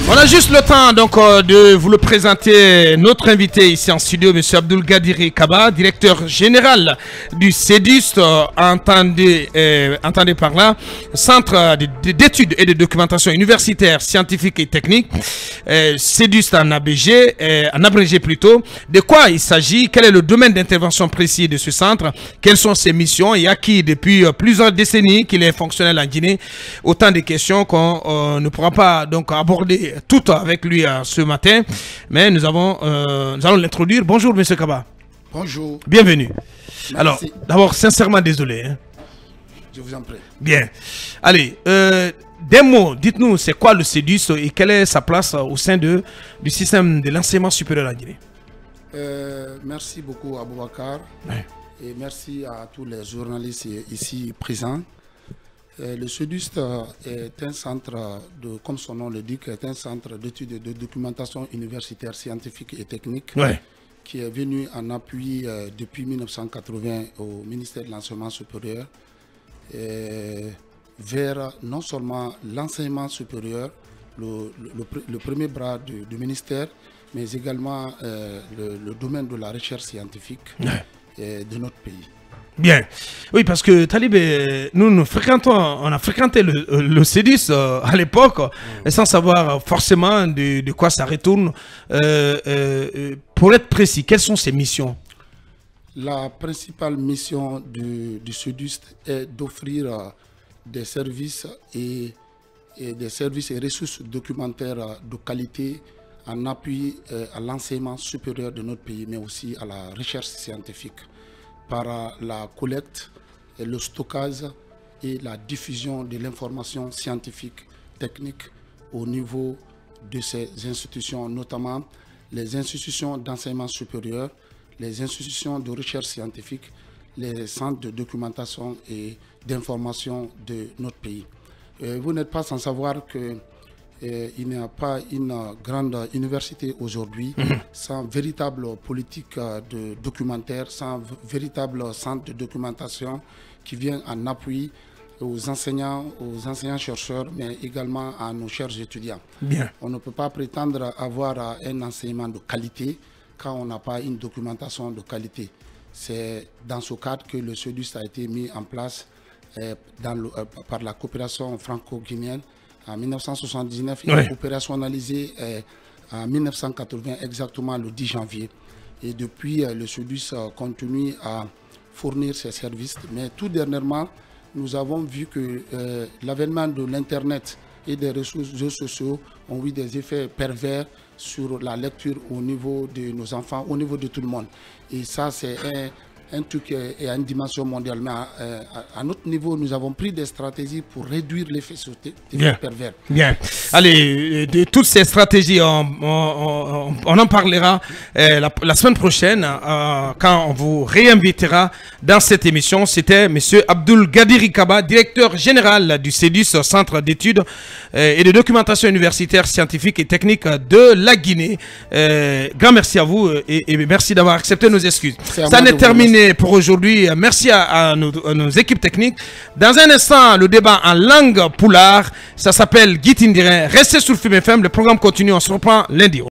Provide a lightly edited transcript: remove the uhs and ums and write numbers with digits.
On a juste le temps donc de vous le présenter, notre invité ici en studio, M. Abdoul Gadiri Kaba, directeur général du CEDUST, entendez par là, Centre d'études et de documentation universitaire, scientifique et technique, CEDUST en abrégé plutôt. De quoi il s'agit? Quel est le domaine d'intervention précis de ce centre? Quelles sont ses missions? Et à qui depuis plusieurs décennies qu'il est fonctionnel en Guinée? Autant de questions qu'on ne pourra pas donc aborder tout avec lui ce matin, mais nous allons l'introduire. Bonjour Monsieur Kaba. Bonjour. Bienvenue. Merci. Alors, d'abord, sincèrement désolé. Hein. Je vous en prie. Bien. Allez, des mots, dites-nous, c'est quoi le CEDUST et quelle est sa place au sein du système de l'enseignement supérieur en Guinée? Merci beaucoup Aboubakar. Ouais. Et merci à tous les journalistes ici présents. Le CEDUST est un centre, comme son nom l'indique, est un centre d'études et de documentation universitaire, scientifique et technique, Ouais. qui est venu en appui depuis 1980 au ministère de l'Enseignement supérieur vers non seulement l'enseignement supérieur, le premier bras du ministère, mais également le domaine de la recherche scientifique de notre pays. Bien. Oui, parce que Talib, on a fréquenté le CEDUST à l'époque, sans savoir forcément de quoi ça retourne. Pour être précis, quelles sont ses missions? La principale mission du CEDUST est d'offrir des services et ressources documentaires de qualité en appui à l'enseignement supérieur de notre pays, mais aussi à la recherche scientifique, par la collecte, et le stockage et la diffusion de l'information scientifique, technique au niveau de ces institutions, notamment les institutions d'enseignement supérieur, les institutions de recherche scientifique, les centres de documentation et d'information de notre pays. Vous n'êtes pas sans savoir que il n'y a pas une grande université aujourd'hui sans véritable politique de documentaire, sans véritable centre de documentation qui vient en appui aux enseignants-chercheurs, mais également à nos chers étudiants. Bien. On ne peut pas prétendre avoir un enseignement de qualité quand on n'a pas une documentation de qualité. C'est dans ce cadre que le CEDUST a été mis en place par la coopération franco-guinéenne en 1979, il est opérationnalisé en 1980, exactement le 10 janvier. Et depuis, le CEDUST continue à fournir ses services. Mais tout dernièrement, nous avons vu que l'avènement de l'Internet et des réseaux sociaux ont eu des effets pervers sur la lecture au niveau de nos enfants, au niveau de tout le monde. Et ça, c'est un truc et une dimension mondiale. Mais à notre niveau, nous avons pris des stratégies pour réduire l'effet pervers. Bien. Allez, de toutes ces stratégies, on en parlera la semaine prochaine quand on vous réinvitera dans cette émission. C'était M. Abdoul Gadiri Kaba, directeur général du CEDUST, Centre d'études et de documentation universitaire, scientifique et technique de la Guinée. Grand merci à vous et merci d'avoir accepté nos excuses. Ça n'est terminé pour aujourd'hui. Merci à nos équipes techniques. Dans un instant, le débat en langue poulard, ça s'appelle Guitindire. Restez sur FUM FM, le programme continue, on se reprend lundi.